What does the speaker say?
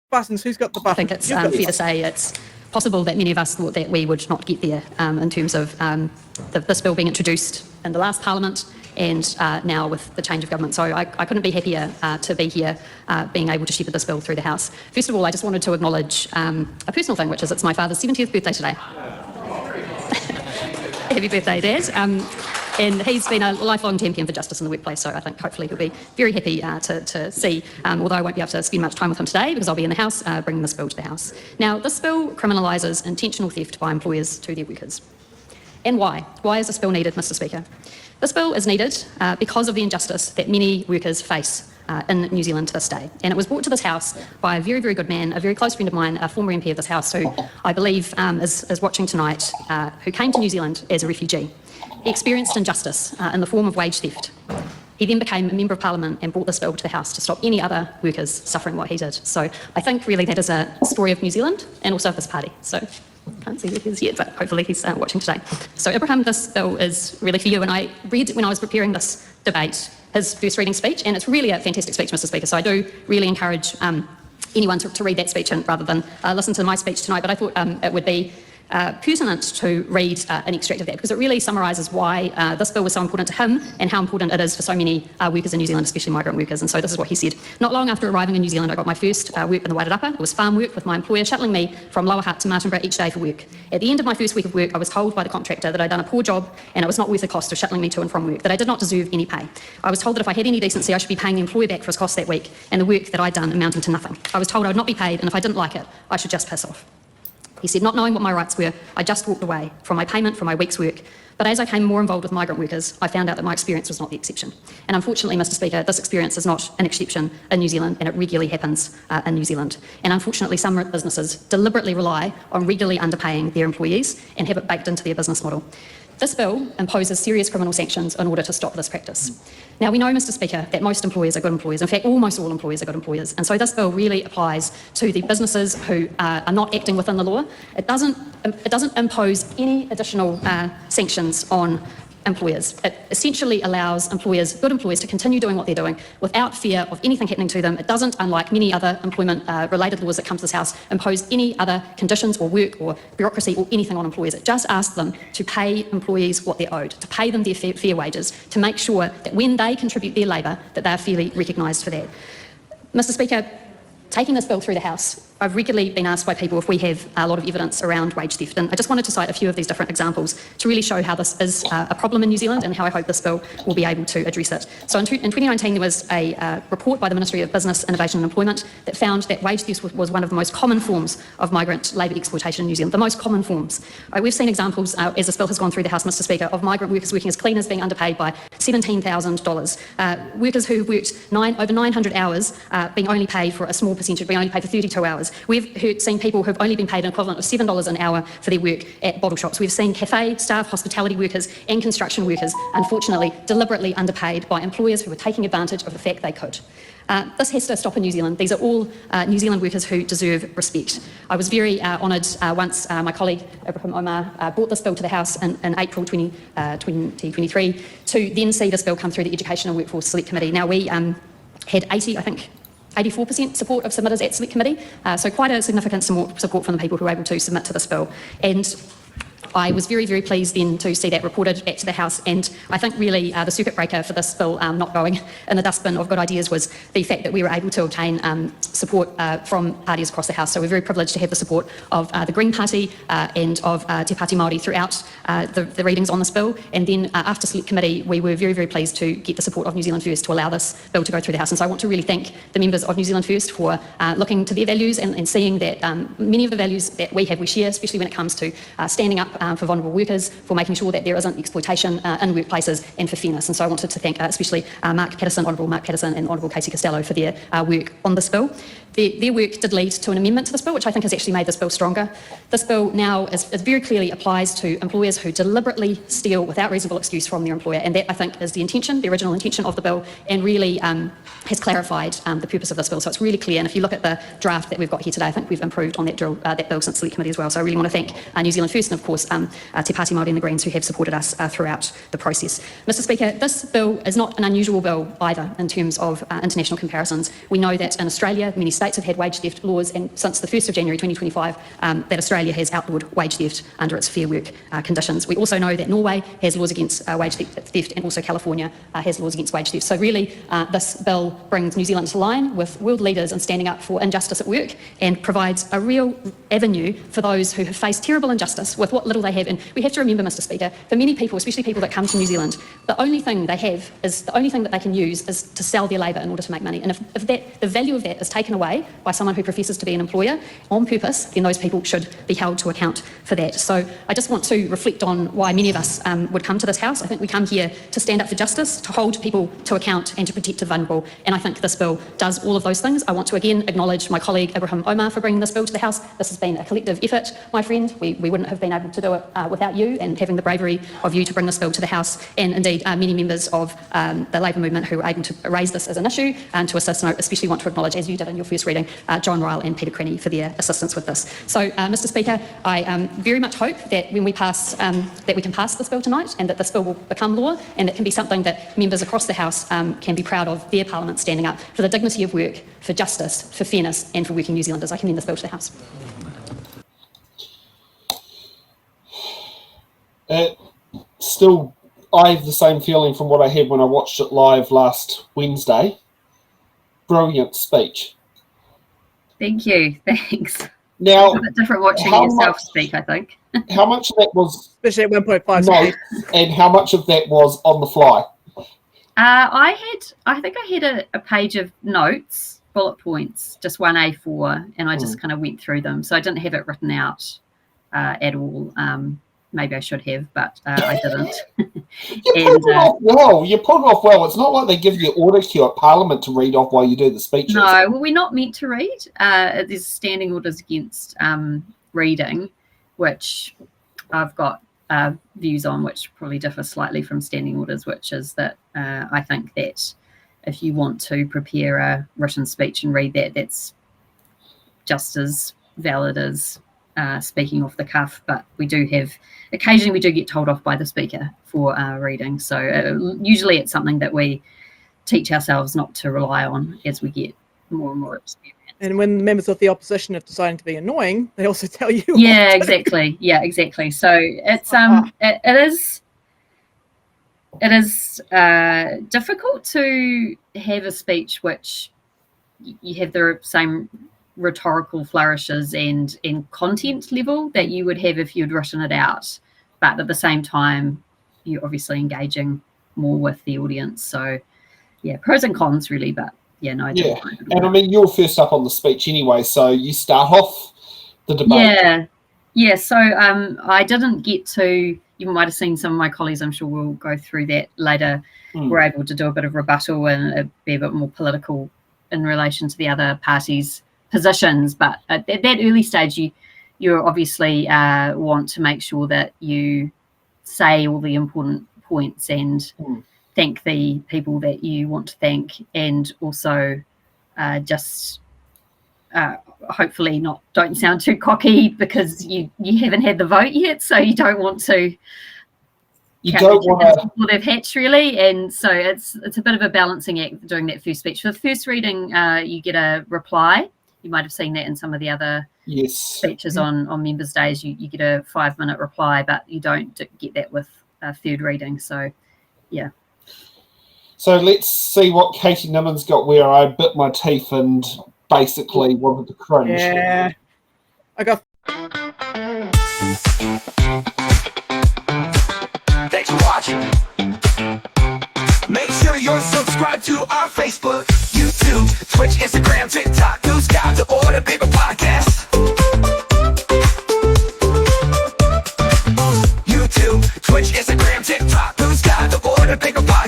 buttons? Who's got the buttons? I think it's fair to say it's possible that many of us thought that we would not get there in terms of this bill being introduced in the last Parliament and now with the change of government. So I couldn't be happier to be here being able to shepherd this bill through the House. First of all, I just wanted to acknowledge a personal thing, which is it's my father's 70th birthday today. Happy birthday, Dad. And he's been a lifelong champion for justice in the workplace, so I think hopefully he'll be very happy to see, although I won't be able to spend much time with him today because I'll be in the House bringing this bill to the House. Now, this bill criminalises intentional theft by employers to their workers. And why? Why is this bill needed, Mr Speaker? This bill is needed because of the injustice that many workers face in New Zealand to this day. And it was brought to this House by a very, very good man, a very close friend of mine, a former MP of this House, who I believe is watching tonight, who came to New Zealand as a refugee. He experienced injustice in the form of wage theft. He then became a Member of Parliament and brought this bill to the House to stop any other workers suffering what he did. So I think really that is a story of New Zealand and also of this party. So I can't see where he is yet, but hopefully he's watching today. So Ibrahim, this bill is really for you. And I read when I was preparing this debate his first reading speech, and it's really a fantastic speech, Mr Speaker. So I do really encourage anyone to read that speech rather than listen to my speech tonight. But I thought it would be pertinent to read an extract of that because it really summarises why this bill was so important to him and how important it is for so many workers in New Zealand, especially migrant workers. And so this is what he said. Not long after arriving in New Zealand, I got my first work in the Wairarapa. It was farm work with my employer shuttling me from Lower Hutt to Martinborough each day for work. At the end of my first week of work, I was told by the contractor that I'd done a poor job and it was not worth the cost of shuttling me to and from work, that I did not deserve any pay. I was told that if I had any decency, I should be paying the employer back for his costs that week and the work that I'd done amounting to nothing. I was told I would not be paid and if I didn't like it, I should just piss off. He said, not knowing what my rights were, I just walked away from my payment for my week's work. But as I came more involved with migrant workers, I found out that my experience was not the exception. And unfortunately, Mr Speaker, this experience is not an exception in New Zealand, and it regularly happens in New Zealand. And unfortunately, some businesses deliberately rely on regularly underpaying their employees and have it baked into their business model. This bill imposes serious criminal sanctions in order to stop this practice. Now, we know, Mr Speaker, that most employers are good employers. In fact, almost all employers are good employers. And so this bill really applies to the businesses who are not acting within the law. It doesn't impose any additional sanctions on employers. It essentially allows employers, good employers, to continue doing what they're doing without fear of anything happening to them. It doesn't, unlike many other employment-related laws that come to this House, impose any other conditions or work or bureaucracy or anything on employers. It just asks them to pay employees what they're owed, to pay them their fair wages, to make sure that when they contribute their labour, that they are fairly recognised for that. Mr Speaker, taking this bill through the House, I've regularly been asked by people if we have a lot of evidence around wage theft, and I just wanted to cite a few of these different examples to really show how this is a problem in New Zealand and how I hope this bill will be able to address it. So in 2019 there was a report by the Ministry of Business, Innovation and Employment that found that wage theft was one of the most common forms of migrant labour exploitation in New Zealand, the most common forms. We've seen examples, as this bill has gone through the House, Mr Speaker, of migrant workers working as cleaners being underpaid by $17,000, workers who worked over 900 hours being only paid for a small percentage, being only paid for 32 hours. We've seen people who've only been paid an equivalent of $7 an hour for their work at bottle shops. We've seen cafe staff, hospitality workers and construction workers, unfortunately, deliberately underpaid by employers who were taking advantage of the fact they could. This has to stop in New Zealand. These are all New Zealand workers who deserve respect. I was very honoured once my colleague Ibrahim Omar brought this bill to the House in April 2023 to then see this bill come through the Education and Workforce Select Committee. Now we had 84% support of submitters at Select Committee, so quite a significant support from the people who were able to submit to this bill. And I was very, very pleased then to see that reported back to the House, and I think really the circuit breaker for this bill not going in the dustbin of good ideas was the fact that we were able to obtain support from parties across the House. So we're very privileged to have the support of the Green Party and of Te Pāti Māori throughout the readings on this bill, and then after Select Committee we were very, very pleased to get the support of New Zealand First to allow this bill to go through the House. And so I want to really thank the members of New Zealand First for looking to their values and seeing that many of the values that we have we share, especially when it comes to standing up for vulnerable workers, for making sure that there isn't exploitation in workplaces, and for fairness. And so I wanted to thank especially Honourable Mark Patterson and Honourable Casey Costello for their work on this bill. Their work did lead to an amendment to this bill, which I think has actually made this bill stronger. This bill now is very clearly applies to employers who deliberately steal without reasonable excuse from their employer, and that I think is the intention, the original intention of the bill, and really has clarified the purpose of this bill. So it's really clear, and if you look at the draft that we've got here today, I think we've improved on that bill since Select Committee as well. So I really want to thank New Zealand First and of course Te Pāti Māori and the Greens who have supported us throughout the process. Mr Speaker, this bill is not an unusual bill either in terms of international comparisons. We know that in Australia, many states have had wage theft laws, and since the 1st of January 2025, that Australia has outlawed wage theft under its Fair Work conditions. We also know that Norway has laws against wage theft, and also California has laws against wage theft. So really, this bill brings New Zealand to line with world leaders in standing up for injustice at work, and provides a real avenue for those who have faced terrible injustice with what little they have. And we have to remember, Mr Speaker, for many people, especially people that come to New Zealand, the only thing they have is, the only thing that they can use is to sell their labour in order to make money. And if the value of that is taken away by someone who professes to be an employer on purpose, then those people should be held to account for that. So I just want to reflect on why many of us would come to this House. I think we come here to stand up for justice, to hold people to account, and to protect the vulnerable. And I think this bill does all of those things. I want to again acknowledge my colleague Ibrahim Omar for bringing this bill to the House. This has been a collective effort, my friend. We wouldn't have been able to do it without you, and having the bravery of you to bring this bill to the House, and indeed many members of the Labour movement who were able to raise this as an issue and to assist. And I especially want to acknowledge, as you did in your first reading, John Ryle and Peter Crenny for their assistance with this. So, Mr Speaker, I very much hope that when we pass, that we can pass this bill tonight, and that this bill will become law, and it can be something that members across the House can be proud of their Parliament standing up for the dignity of work, for justice, for fairness, and for working New Zealanders. I commend this bill to the House. Still, I have the same feeling from what I had when I watched it live last Wednesday. Brilliant speech. Thank you. Thanks. Now, it's a bit different watching yourself speak, I think. How much of that was especially at 1.5 notes, and how much of that was on the fly? I think I had a page of notes, bullet points, just one A4, and I just kind of went through them. So I didn't have it written out at all. Maybe I should have, but I didn't. You put it off well. It's not like they give you order cue at Parliament to read off while you do the speeches. No, well, we're not meant to read. There's standing orders against reading, which I've got views on, which probably differ slightly from standing orders, which is that I think that if you want to prepare a written speech and read that, that's just as valid as speaking off the cuff. But occasionally we do get told off by the speaker for reading. So usually it's something that we teach ourselves not to rely on as we get more and more experience. And when members of the opposition are deciding to be annoying, they also tell you. Yeah, exactly. Yeah, exactly. So it's it is difficult to have a speech which you have the same rhetorical flourishes and content level that you would have if you'd written it out, but at the same time you're obviously engaging more with the audience. So yeah, pros and cons really, but yeah, no, I didn't find it and I mean, you're first up on the speech anyway, so you start off the debate. Yeah. So I didn't get to. You might have seen some of my colleagues. I'm sure we'll go through that later. We're able to do a bit of rebuttal and be a bit more political in relation to the other parties' positions. But at that early stage, you obviously want to make sure that you say all the important points and thank the people that you want to thank, and also hopefully don't sound too cocky because you haven't had the vote yet, so you don't want to. You don't want to. Before they've hatched, really, and so it's a bit of a balancing act doing that first speech. For the first reading, you get a reply. You might have seen that in some of the other speeches on Members' Days. You get a 5-minute reply, but you don't get that with a third reading. So, yeah. So let's see what Katie Nimmon's got, where I bit my teeth and basically wanted to cringe. Yeah. I got. Thanks for watching. Make sure you're subscribed to our Facebook, YouTube, Twitch, Instagram, TikTok. Who's got the order, paper podcast? YouTube, Twitch, Instagram, TikTok. Who's got the order, paper podcast?